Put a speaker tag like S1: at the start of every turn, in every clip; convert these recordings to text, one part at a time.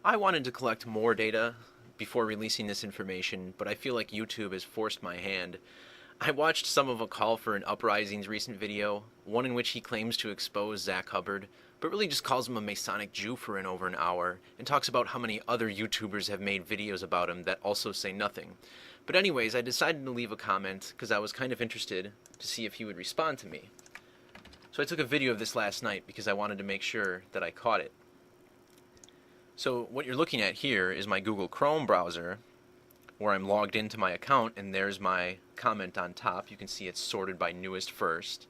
S1: I wanted to collect more data before releasing this information, but I feel like YouTube has forced my hand. I watched some of a Call for an Uprising's recent video, one in which he claims to expose Zach Hubbard, but really just calls him a Masonic Jew for over an hour, and talks about how many other YouTubers have made videos about him that also say nothing. But anyways, I decided to leave a comment because I was kind of interested to see if he would respond to me. So I took a video of this last night because I wanted to make sure that I caught it. So what you're looking at here is my Google Chrome browser where I'm logged into my account, and there's my comment on top. You can see it's sorted by newest first,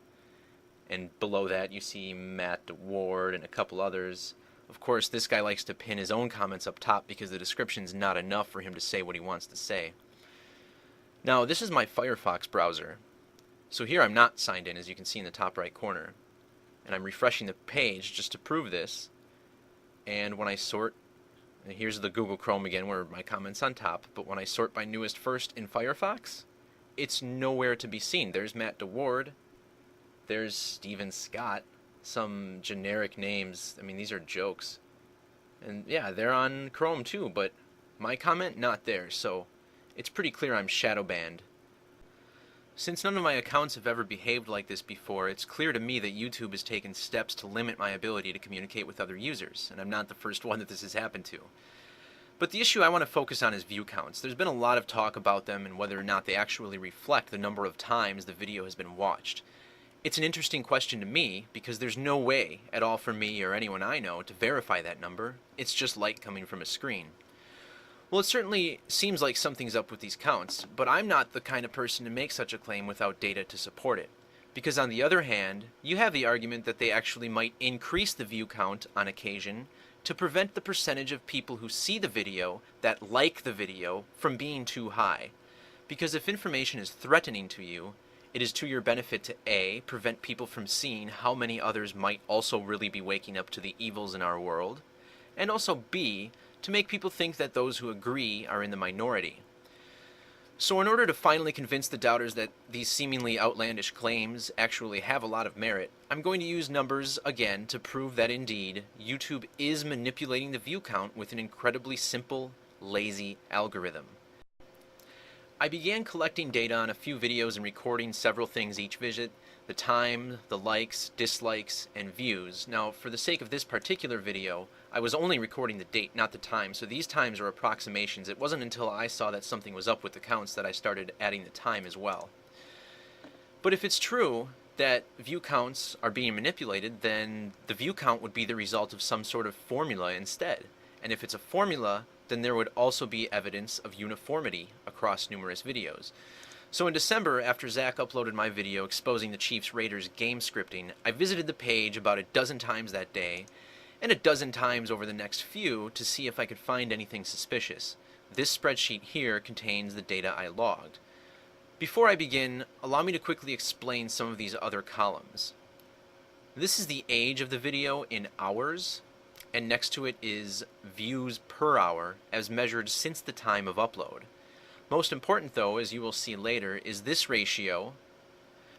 S1: and below that you see Matt Ward and a couple others. Of course, this guy likes to pin his own comments up top because the description's not enough for him to say what he wants to say. Now this is my Firefox browser. So here I'm not signed in, as you can see in the top right corner, and I'm refreshing the page just to prove this. And when I sort, and here's the Google Chrome again where my comment's on top, but when I sort by newest first in Firefox, it's nowhere to be seen. There's Matt DeWard, there's Steven Scott, some generic names. I mean, these are jokes. And yeah, they're on Chrome too, but my comment, not there, so it's pretty clear I'm shadow banned. Since none of my accounts have ever behaved like this before, it's clear to me that YouTube has taken steps to limit my ability to communicate with other users, and I'm not the first one that this has happened to. But the issue I want to focus on is view counts. There's been a lot of talk about them and whether or not they actually reflect the number of times the video has been watched. It's an interesting question to me because there's no way at all for me or anyone I know to verify that number. It's just light coming from a screen. Well, it certainly seems like something's up with these counts, but I'm not the kind of person to make such a claim without data to support it. Because on the other hand, you have the argument that they actually might increase the view count on occasion to prevent the percentage of people who see the video that like the video from being too high. Because if information is threatening to you, it is to your benefit to A, prevent people from seeing how many others might also really be waking up to the evils in our world, and also B, to make people think that those who agree are in the minority. So in order to finally convince the doubters that these seemingly outlandish claims actually have a lot of merit, I'm going to use numbers again to prove that indeed YouTube is manipulating the view count with an incredibly simple, lazy algorithm. I began collecting data on a few videos and recording several things each visit: the time, the likes, dislikes, and views. Now, for the sake of this particular video, I was only recording the date, not the time, so these times are approximations. It wasn't until I saw that something was up with the counts that I started adding the time as well. But if it's true that view counts are being manipulated, then the view count would be the result of some sort of formula instead. And if it's a formula, then there would also be evidence of uniformity across numerous videos. So in December, after Zach uploaded my video exposing the Chiefs-Raiders game scripting, I visited the page about a dozen times that day, and a dozen times over the next few to see if I could find anything suspicious. This spreadsheet here contains the data I logged. Before I begin, allow me to quickly explain some of these other columns. This is the age of the video in hours, and next to it is views per hour as measured since the time of upload. Most important though, as you will see later, is this ratio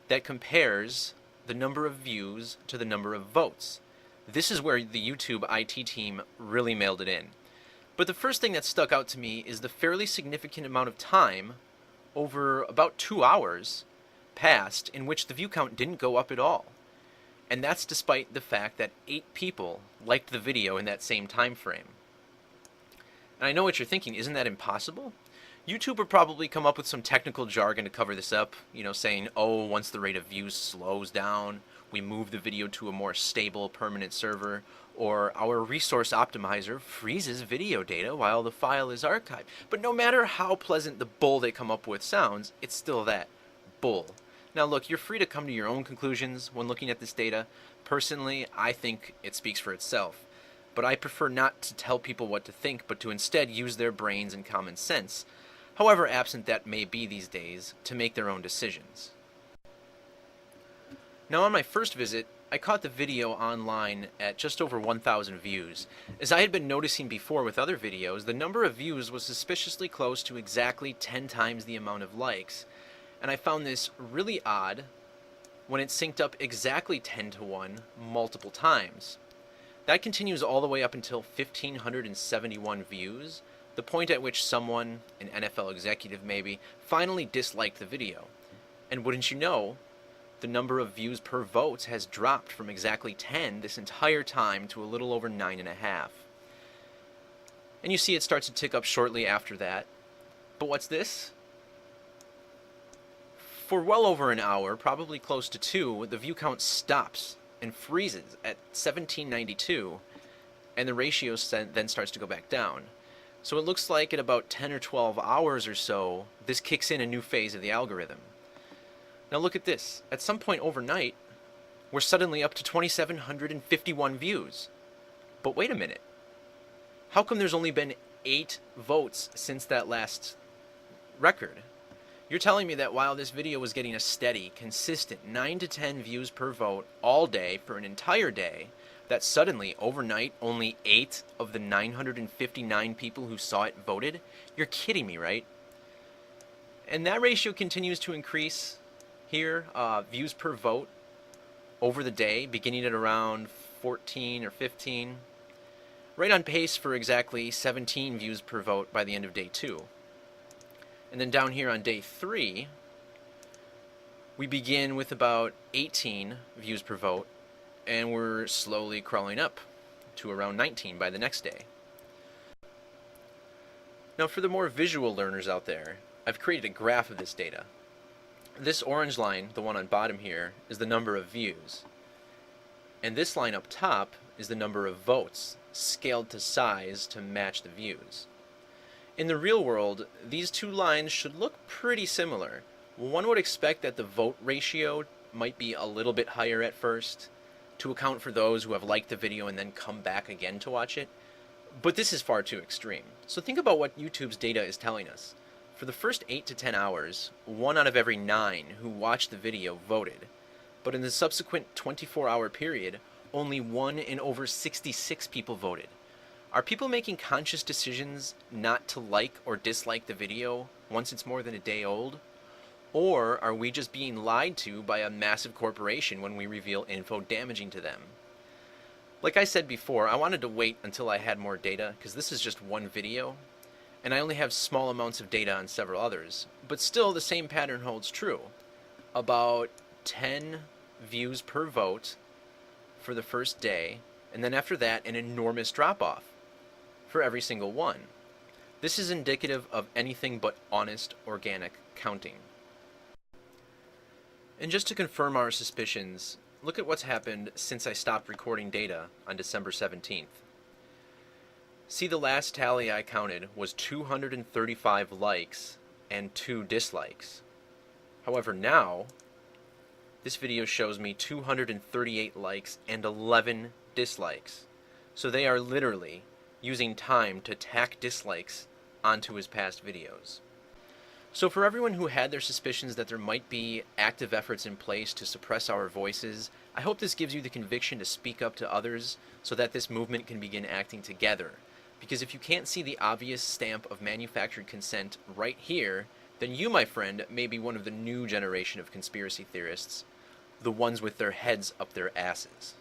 S1: that compares the number of views to the number of votes. This is where the YouTube IT team really mailed it in. But the first thing that stuck out to me is the fairly significant amount of time, over about 2 hours, passed in which the view count didn't go up at all. And that's despite the fact that 8 people liked the video in that same time frame. And I know what you're thinking, isn't that impossible? YouTube would probably come up with some technical jargon to cover this up, saying, oh, once the rate of views slows down, we move the video to a more stable, permanent server, or our resource optimizer freezes video data while the file is archived. But no matter how pleasant the bull they come up with sounds, it's still that, bull. Now look, you're free to come to your own conclusions when looking at this data. Personally, I think it speaks for itself. But I prefer not to tell people what to think, but to instead use their brains and common sense, however absent that may be these days, to make their own decisions. Now on my first visit, I caught the video online at just over 1,000 views. As I had been noticing before with other videos, the number of views was suspiciously close to exactly 10 times the amount of likes. And I found this really odd when it synced up exactly 10 to 1 multiple times. That continues all the way up until 1,571 views, the point at which someone, an NFL executive maybe, finally disliked the video. And wouldn't you know, the number of views per vote has dropped from exactly 10 this entire time to a little over 9.5. And you see it starts to tick up shortly after that. But what's this? For well over an hour, probably close to 2, the view count stops and freezes at 1792, and the ratio then starts to go back down. So it looks like at about 10 or 12 hours or so, this kicks in a new phase of the algorithm. Now look at this. At some point overnight, we're suddenly up to 2,751 views. But wait a minute. How come there's only been 8 votes since that last record? You're telling me that while this video was getting a steady, consistent 9 to 10 views per vote all day for an entire day, that suddenly, overnight, only 8 of the 959 people who saw it voted? You're kidding me, right? And that ratio continues to increase here, views per vote over the day, beginning at around 14 or 15. Right on pace for exactly 17 views per vote by the end of day 2. And then down here on day 3, we begin with about 18 views per vote, and we're slowly crawling up to around 19 by the next day. Now for the more visual learners out there, I've created a graph of this data. This orange line, the one on bottom here, is the number of views. And this line up top is the number of votes, scaled to size to match the views. In the real world, these two lines should look pretty similar. One would expect that the vote ratio might be a little bit higher at first, to account for those who have liked the video and then come back again to watch it. But this is far too extreme. So think about what YouTube's data is telling us. For the first 8 to 10 hours, 1 out of every 9 who watched the video voted. But in the subsequent 24-hour period, only 1 in over 66 people voted. Are people making conscious decisions not to like or dislike the video once it's more than a day old? Or are we just being lied to by a massive corporation when we reveal info damaging to them? Like I said before, I wanted to wait until I had more data because this is just one video, and I only have small amounts of data on several others. But still, the same pattern holds true. About 10 views per vote for the first day, and then after that, an enormous drop-off for every single one. This is indicative of anything but honest, organic counting. And just to confirm our suspicions, look at what's happened since I stopped recording data on December 17th. See, the last tally I counted was 235 likes and 2 dislikes. However, now, this video shows me 238 likes and 11 dislikes. So they are literally using time to tack dislikes onto his past videos. So for everyone who had their suspicions that there might be active efforts in place to suppress our voices, I hope this gives you the conviction to speak up to others so that this movement can begin acting together. Because if you can't see the obvious stamp of manufactured consent right here, then you, my friend, may be one of the new generation of conspiracy theorists, the ones with their heads up their asses.